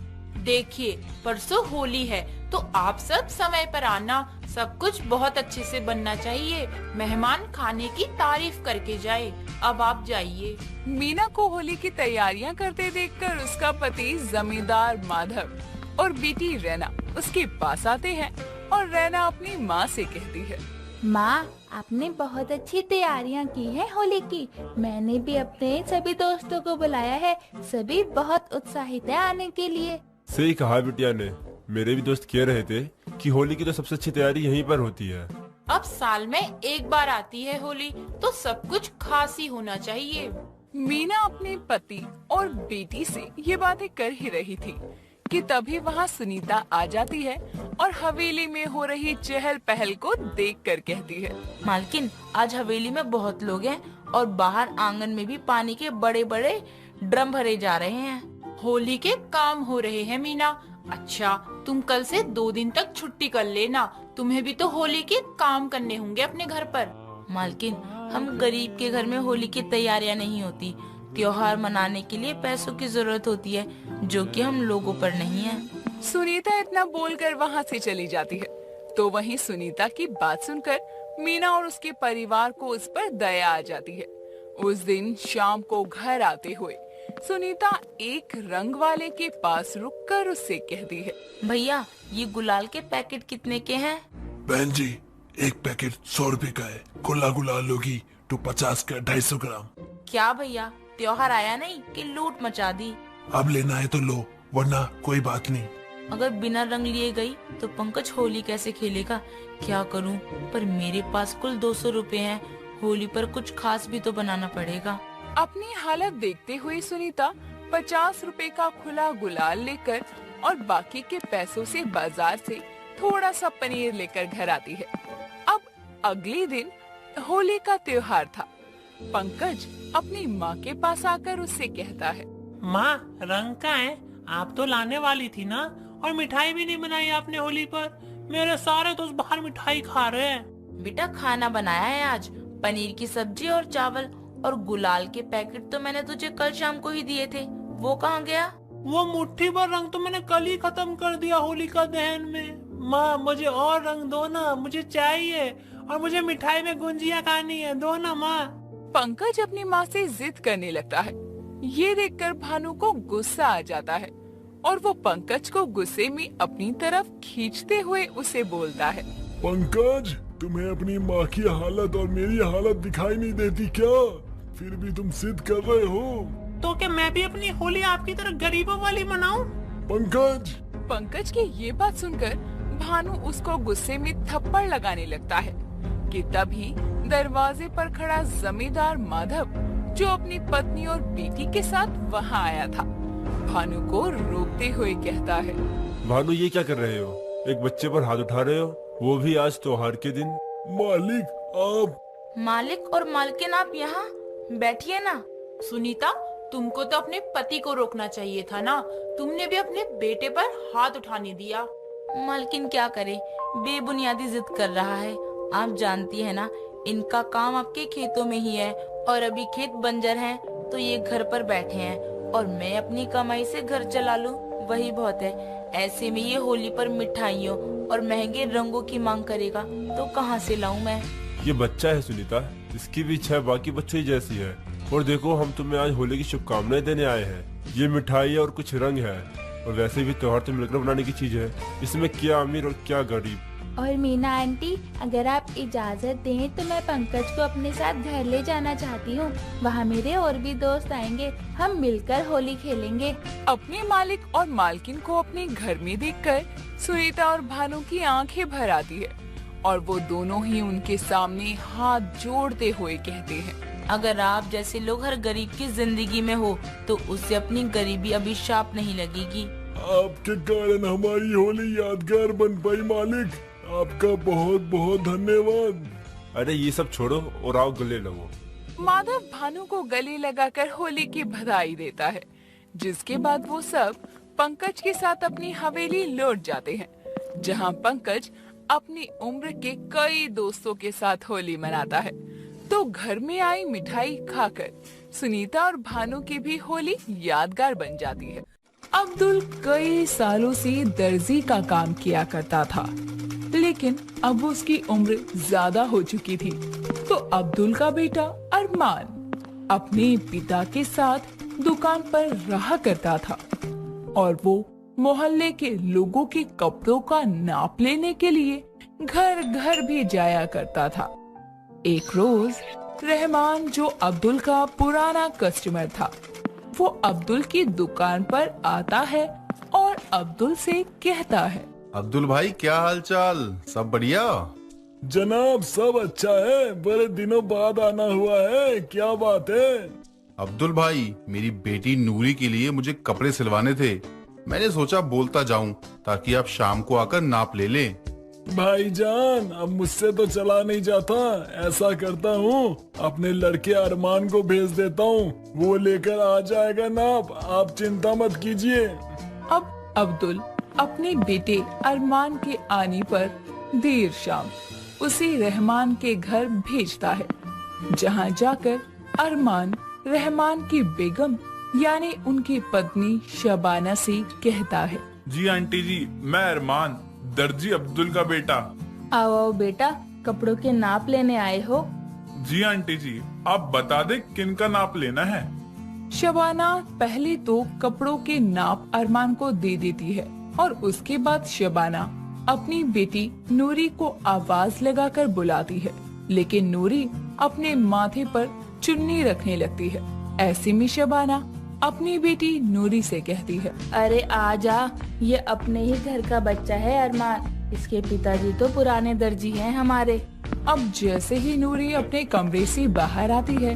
देखिए परसों होली है तो आप सब समय पर आना, सब कुछ बहुत अच्छे से बनना चाहिए, मेहमान खाने की तारीफ करके जाए। अब आप जाइए। मीना को होली की तैयारियां करते देखकर उसका पति जमींदार माधव और बेटी रैना उसके पास आते हैं और रैना अपनी माँ से कहती है, माँ, आपने बहुत अच्छी तैयारियाँ की है होली की। मैंने भी अपने सभी दोस्तों को बुलाया है, सभी बहुत उत्साहित है आने के लिए। सही कहा बिटिया ने, मेरे भी दोस्त कह रहे थे कि होली की तो सबसे अच्छी तैयारी यहीं पर होती है। अब साल में एक बार आती है होली तो सब कुछ खास ही होना चाहिए। मीना अपने पति और बेटी से ये बातें कर ही रही थी कि तभी वहाँ सुनीता आ जाती है और हवेली में हो रही चहल पहल को देखकर कहती है, मालकिन, आज हवेली में बहुत लोग हैं और बाहर आंगन में भी पानी के बड़े बड़े ड्रम भरे जा रहे हैं। होली के काम हो रहे हैं मीना। अच्छा, तुम कल से 2 दिन तक छुट्टी कर लेना, तुम्हें भी तो होली के काम करने होंगे अपने घर पर। मालकिन, हम गरीब के घर में होली की तैयारियां नहीं होती। त्योहार मनाने के लिए पैसों की जरूरत होती है, जो कि हम लोगों पर नहीं है। सुनीता इतना बोलकर वहाँ से चली जाती है, तो वहीं सुनीता की बात सुनकर मीना और उसके परिवार को उस पर दया आ जाती है। उस दिन शाम को घर आते हुए सुनीता एक रंग वाले के पास रुककर उससे कहती है, भैया, ये गुलाल के पैकेट कितने के हैं? बहन जी, एक पैकेट 100 रुपए का है। खुला गुलाल लोगी तो 50 का 250 ग्राम। क्या भैया, त्योहार आया नहीं कि लूट मचा दी? अब लेना है तो लो, वरना कोई बात नहीं। अगर बिना रंग लिए गई तो पंकज होली कैसे खेलेगा? क्या करूं? पर मेरे पास कुल 200 रुपए हैं। होली पर कुछ खास भी तो बनाना पड़ेगा। अपनी हालत देखते हुए सुनीता 50 रुपए का खुला गुलाल लेकर और बाकी के पैसों से बाजार से थोड़ा सा पनीर लेकर घर आती है। अब अगले दिन होली का त्योहार था। पंकज अपनी माँ के पास आकर उससे कहता है, माँ, रंग का है? आप तो लाने वाली थी ना, और मिठाई भी नहीं बनाई आपने होली पर। मेरे सारे दोस्त बाहर मिठाई खा रहे हैं। बेटा, खाना बनाया है आज, पनीर की सब्जी और चावल, और गुलाल के पैकेट तो मैंने तुझे कल शाम को ही दिए थे, वो कहाँ गया? वो मुट्ठी भर रंग तो मैंने कल ही खत्म कर दिया होलिका दहन में। माँ, मुझे और रंग दो ना, मुझे चाहिए, और मुझे मिठाई में गुंजिया खानी है, दो ना माँ। पंकज अपनी माँ से जिद करने लगता है। ये देखकर भानु को गुस्सा आ जाता है और वो पंकज को गुस्से में अपनी तरफ खींचते हुए उसे बोलता है, पंकज, तुम्हें अपनी माँ की हालत और मेरी हालत दिखाई नहीं देती क्या? फिर भी तुम जिद कर रहे हो। तो क्या मैं भी अपनी होली आपकी तरह गरीबों वाली मनाऊं? पंकज की ये बात सुनकर भानु उसको गुस्से में थप्पड़ लगाने लगता है कि तभी दरवाजे पर खड़ा जमींदार माधव, जो अपनी पत्नी और बेटी के साथ वहाँ आया था, भानु को रोकते हुए कहता है, भानु, ये क्या कर रहे हो? एक बच्चे पर हाथ उठा रहे हो, वो भी आज त्योहार के दिन। मालिक, आप। मालिक और मालकिन, आप यहाँ बैठिए ना। सुनीता, तुमको तो अपने पति को रोकना चाहिए था ना, तुमने भी अपने बेटे पर हाथ उठाने दिया। मालकिन क्या करे, बेबुनियादी जिद कर रहा है। आप जानती है ना, इनका काम आपके खेतों में ही है, और अभी खेत बंजर हैं, तो ये घर पर बैठे हैं, और मैं अपनी कमाई से घर चला लूं, वही बहुत है। ऐसे में ये होली पर मिठाइयों और महंगे रंगों की मांग करेगा, तो कहाँ से लाऊं मैं? ये बच्चा है सुनीता, इसकी भी इच्छा बाकी बच्चों ही जैसी है। और देखो, हम तुम्हें आज होली की शुभकामनाएं देने आए हैं। ये मिठाई और कुछ रंग है, और वैसे भी त्योहार तो मिलकर बनाने की चीज है। इसमें क्या अमीर और क्या गरीब, और मीना आंटी, अगर आप इजाजत दें तो मैं पंकज को अपने साथ घर ले जाना चाहती हूँ। वहाँ मेरे और भी दोस्त आएंगे, हम मिलकर होली खेलेंगे। अपने मालिक और मालकिन को अपने घर में देखकर सुनीता और भानु की आंखें भर आती है और वो दोनों ही उनके सामने हाथ जोड़ते हुए कहते हैं, अगर आप जैसे लोग हर गरीब की जिंदगी में हो तो उससे अपनी गरीबी अभिशाप नहीं लगेगी। आपके कारण हमारी होली यादगार बन पाई मालिक, आपका बहुत बहुत धन्यवाद। अरे ये सब छोड़ो और आओ गले लगो। माधव भानु को गले लगाकर होली की बधाई देता है, जिसके बाद वो सब पंकज के साथ अपनी हवेली लौट जाते हैं, जहां पंकज अपनी उम्र के कई दोस्तों के साथ होली मनाता है। तो घर में आई मिठाई खाकर सुनीता और भानु की भी होली यादगार बन जाती है। अब्दुल कई सालों से दर्जी का काम किया करता था, लेकिन अब उसकी उम्र ज्यादा हो चुकी थी। तो अब्दुल का बेटा अरमान अपने पिता के साथ दुकान पर रहा करता था और वो मोहल्ले के लोगों के कपड़ों का नाप लेने के लिए घर घर भी जाया करता था। एक रोज रहमान, जो अब्दुल का पुराना कस्टमर था, वो अब्दुल की दुकान पर आता है और अब्दुल से कहता है, अब्दुल भाई क्या हाल चाल, सब बढ़िया? जनाब सब अच्छा है, बड़े दिनों बाद आना हुआ है, क्या बात है? अब्दुल भाई, मेरी बेटी नूरी के लिए मुझे कपड़े सिलवाने थे, मैंने सोचा बोलता जाऊं ताकि आप शाम को आकर नाप ले लें। भाईजान अब मुझसे तो चला नहीं जाता, ऐसा करता हूँ अपने लड़के अरमान को भेज देता हूँ, वो लेकर आ जाएगा नाप, आप चिंता मत कीजिए। अब अब्दुल अपने बेटे अरमान के आने पर देर शाम उसे रहमान के घर भेजता है, जहाँ जाकर अरमान रहमान की बेगम यानी उनकी पत्नी शबाना से कहता है, जी आंटी जी, मैं अरमान, दर्जी अब्दुल का बेटा। आओ आओ बेटा, कपड़ों के नाप लेने आए हो? जी आंटी जी, आप बता दे किन का नाप लेना है। शबाना पहले तो कपड़ों के नाप अरमान को दे देती है और उसके बाद शबाना अपनी बेटी नूरी को आवाज लगाकर बुलाती है, लेकिन नूरी अपने माथे पर चुन्नी रखने लगती है। ऐसे में शबाना अपनी बेटी नूरी से कहती है, अरे आजा, ये अपने ही घर का बच्चा है अरमान, इसके पिताजी तो पुराने दर्जी हैं हमारे। अब जैसे ही नूरी अपने कमरे से बाहर आती है,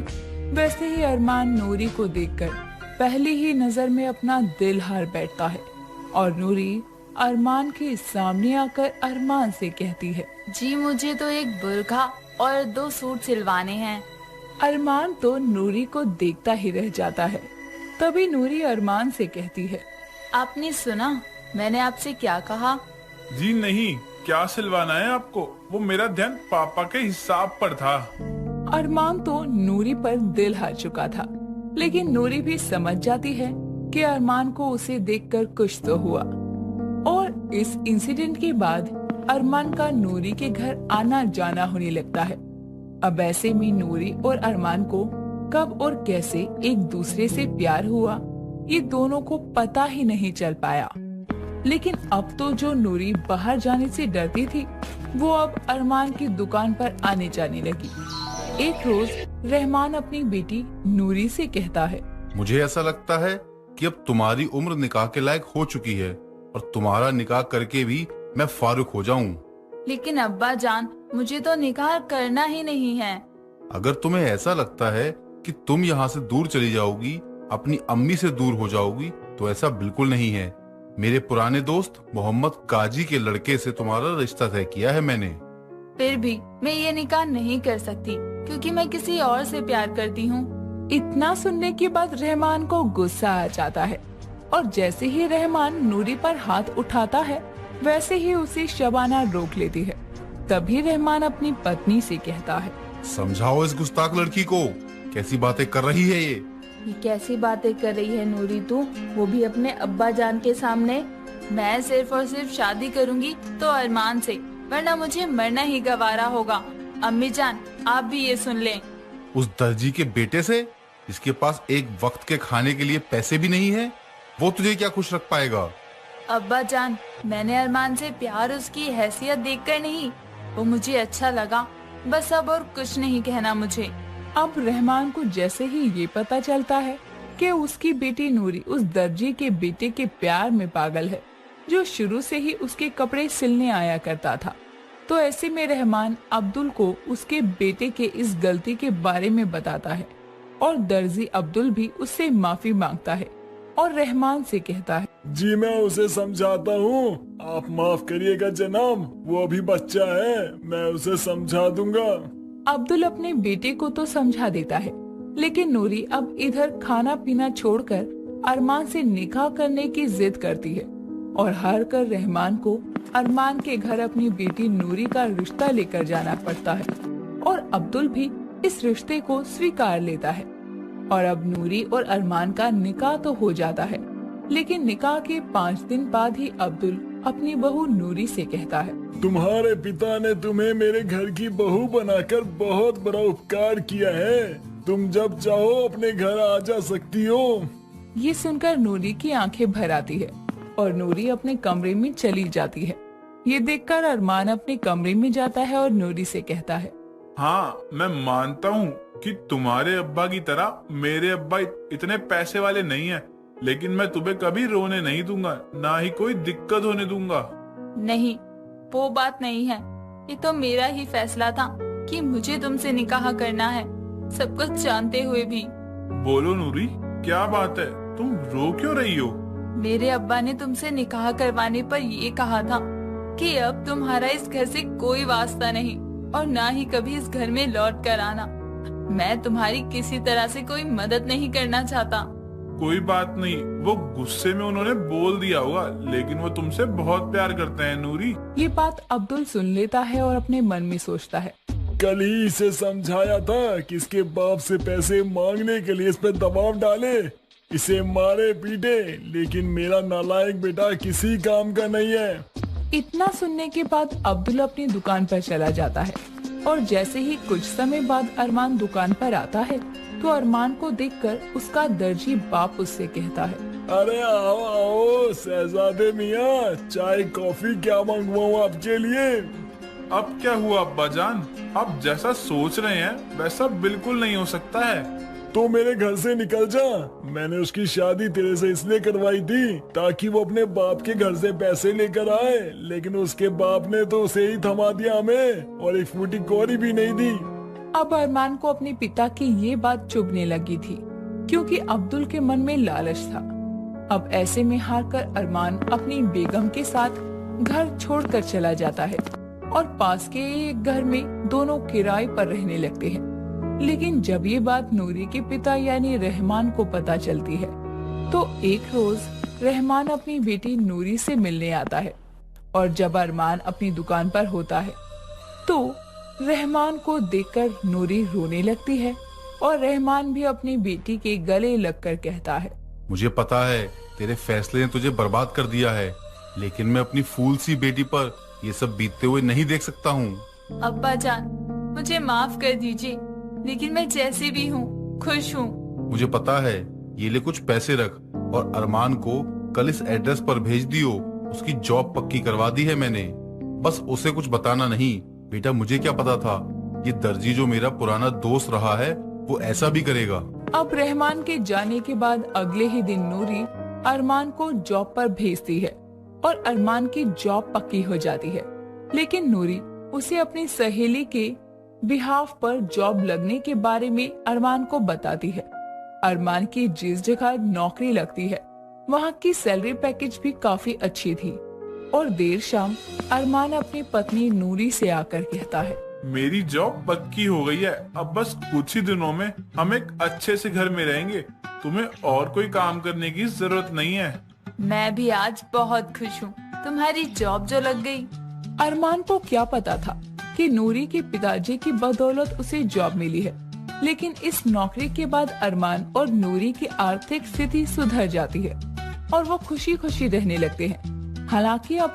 वैसे ही अरमान नूरी को देखकर पहली ही नजर में अपना दिल हार बैठता है और नूरी अरमान के सामने आकर अरमान से कहती है, जी मुझे तो एक बुर्का और 2 सूट सिलवाने हैं। अरमान तो नूरी को देखता ही रह जाता है। तभी नूरी अरमान से कहती है, आपने सुना मैंने आपसे क्या कहा? जी नहीं, क्या सिलवाना है आपको? वो मेरा ध्यान पापा के हिसाब पर था। अरमान तो नूरी पर दिल हार चुका था, लेकिन नूरी भी समझ जाती है कि अरमान को उसे देखकर कुछ तो हुआ। और इस इंसिडेंट के बाद अरमान का नूरी के घर आना जाना होने लगता है। अब ऐसे में नूरी और अरमान को कब और कैसे एक दूसरे से प्यार हुआ, ये दोनों को पता ही नहीं चल पाया। लेकिन अब तो जो नूरी बाहर जाने से डरती थी, वो अब अरमान की दुकान पर आने जाने लगी। एक रोज रहमान अपनी बेटी नूरी से कहता है, मुझे ऐसा लगता है कि अब तुम्हारी उम्र निकाह के लायक हो चुकी है और तुम्हारा निकाह करके भी मैं फारुक हो जाऊं। लेकिन अब्बा जान, मुझे तो निकाह करना ही नहीं है। अगर तुम्हें ऐसा लगता है कि तुम यहाँ से दूर चली जाओगी, अपनी अम्मी से दूर हो जाओगी, तो ऐसा बिल्कुल नहीं है। मेरे पुराने दोस्त मोहम्मद काजी के लड़के से तुम्हारा रिश्ता तय किया है मैंने। फिर भी मैं ये निकाह नहीं कर सकती क्योंकि मैं किसी और से प्यार करती हूँ। इतना सुनने के बाद रहमान को गुस्सा आ जाता है और जैसे ही रहमान नूरी पर हाथ उठाता है, वैसे ही उसे शबाना रोक लेती है। तभी रहमान अपनी पत्नी से कहता है, समझाओ इस गुस्ताख लड़की को, कैसी बातें कर रही है ये? कैसी बातें कर रही है नूरी तू, वो भी अपने अब्बा जान के सामने? मैं सिर्फ और सिर्फ शादी करूंगी तो अरमान से, वरना मुझे मरना ही गवारा होगा। अम्मी जान, आप भी ये सुन लें। उस दर्जी के बेटे से, जिसके पास एक वक्त के खाने के लिए पैसे भी नहीं है, वो तुझे क्या खुश रख पाएगा? अब्बा जान, मैंने अरमान से प्यार उसकी हैसियत देखकर नहीं, वो मुझे अच्छा लगा, बस अब और कुछ नहीं कहना मुझे। अब रहमान को जैसे ही ये पता चलता है कि उसकी बेटी नूरी उस दर्जी के बेटे के प्यार में पागल है जो शुरू से ही उसके कपड़े सिलने आया करता था, तो ऐसे में रहमान अब्दुल को उसके बेटे के इस गलती के बारे में बताता है और दर्जी अब्दुल भी उससे माफी मांगता है और रहमान से कहता है, जी मैं उसे समझाता हूँ, आप माफ करिएगा जनाब, वो अभी बच्चा है, मैं उसे समझा दूंगा। अब्दुल अपने बेटे को तो समझा देता है, लेकिन नूरी अब इधर खाना पीना छोड़कर अरमान से निकाह करने की जिद करती है और हार कर रहमान को अरमान के घर अपनी बेटी नूरी का रिश्ता लेकर जाना पड़ता है और अब्दुल भी इस रिश्ते को स्वीकार लेता है और अब नूरी और अरमान का निकाह तो हो जाता है, लेकिन निकाह के 5 दिन बाद ही अब्दुल अपनी बहू नूरी से कहता है, तुम्हारे पिता ने तुम्हें मेरे घर की बहू बनाकर बहुत बड़ा उपकार किया है, तुम जब चाहो अपने घर आ जा सकती हो। ये सुनकर नूरी की आंखें भर आती है और नूरी अपने कमरे में चली जाती है। ये देखकर अरमान अपने कमरे में जाता है और नूरी से कहता है, हाँ मैं मानता हूँ कि तुम्हारे अब्बा की तरह मेरे अब्बा इतने पैसे वाले नहीं है, लेकिन मैं तुम्हें कभी रोने नहीं दूंगा, ना ही कोई दिक्कत होने दूंगा। नहीं, वो बात नहीं है, ये तो मेरा ही फैसला था कि मुझे तुमसे निकाह करना है, सब कुछ जानते हुए भी। बोलो नूरी, क्या बात है, तुम रो क्यों रही हो? मेरे अब्बा ने तुमसे निकाह करवाने पर ये कहा था कि अब तुम्हारा इस घर से कोई वास्ता नहीं और ना ही कभी इस घर में लौट कर आना। मैं तुम्हारी किसी तरह से कोई मदद नहीं करना चाहता। कोई बात नहीं, वो गुस्से में उन्होंने बोल दिया होगा, लेकिन वो तुमसे बहुत प्यार करते हैं नूरी। ये बात अब्दुल सुन लेता है और अपने मन में सोचता है, कल ही इसे समझाया था कि इसके बाप से पैसे मांगने के लिए इस पे दबाव डाले, इसे मारे पीटे, लेकिन मेरा नालायक बेटा किसी काम का नहीं है। इतना सुनने के बाद अब्दुल अपनी दुकान पर चला जाता है और जैसे ही कुछ समय बाद अरमान दुकान पर आता है तो अरमान को देखकर उसका दर्जी बाप उससे कहता है, अरे आओ आओ शहजादे मियाँ, चाय कॉफी क्या मंगवाऊँ आपके लिए? अब क्या हुआ अब्बा जान, आप जैसा सोच रहे हैं वैसा बिल्कुल नहीं हो सकता है। तो मेरे घर से निकल जा, मैंने उसकी शादी तेरे से इसलिए करवाई थी ताकि वो अपने बाप के घर से पैसे लेकर आए, लेकिन उसके बाप ने तो उसे ही थमा दिया हमें और एक फूटी कौड़ी भी नहीं दी। अब अरमान को अपने पिता की ये बात चुभने लगी थी क्योंकि अब्दुल के मन में लालच था। अब ऐसे में हार कर अरमान अपनी बेगम के साथ घर छोड़कर चला जाता है और पास के एक घर में दोनों किराए पर रहने लगते हैं। लेकिन जब ये बात नूरी के पिता यानी रहमान को पता चलती है तो एक रोज रहमान अपनी बेटी नूरी से मिलने आता है और जब अरमान अपनी दुकान पर होता है तो रहमान को देखकर नूरी रोने लगती है और रहमान भी अपनी बेटी के गले लगकर कहता है, मुझे पता है तेरे फैसले ने तुझे बर्बाद कर दिया है, लेकिन मैं अपनी फूल सी बेटी पर ये सब बीतते हुए नहीं देख सकता हूँ। अब्बा जान, मुझे माफ कर दीजिए, लेकिन मैं जैसी भी हूँ खुश हूँ। मुझे पता है, ये ले कुछ पैसे रख और अरमान को कल इस एड्रेस पर भेज दियो, उसकी जॉब पक्की करवा दी है मैंने, बस उसे कुछ बताना नहीं। बेटा मुझे क्या पता था ये दर्जी जो मेरा पुराना दोस्त रहा है वो ऐसा भी करेगा। अब रहमान के जाने के बाद अगले ही दिन नूरी अरमान को जॉब पर भेजती है और अरमान की जॉब पक्की हो जाती है, लेकिन नूरी उसे अपनी सहेली के बिहाफ पर जॉब लगने के बारे में अरमान को बताती है। अरमान की जिस जगह नौकरी लगती है वहाँ की सैलरी पैकेज भी काफी अच्छी थी और देर शाम अरमान अपनी पत्नी नूरी से आकर कहता है, मेरी जॉब पक्की हो गई है, अब बस कुछ ही दिनों में हम एक अच्छे से घर में रहेंगे, तुम्हें और कोई काम करने की जरूरत नहीं है। मैं भी आज बहुत खुश हूँ, तुम्हारी जॉब जो लग गई। अरमान को क्या पता था कि नूरी के पिताजी की बदौलत उसे जॉब मिली है, लेकिन इस नौकरी के बाद अरमान और नूरी की आर्थिक स्थिति सुधर जाती है और वो खुशी खुशी रहने लगते हैं। हालांकि अब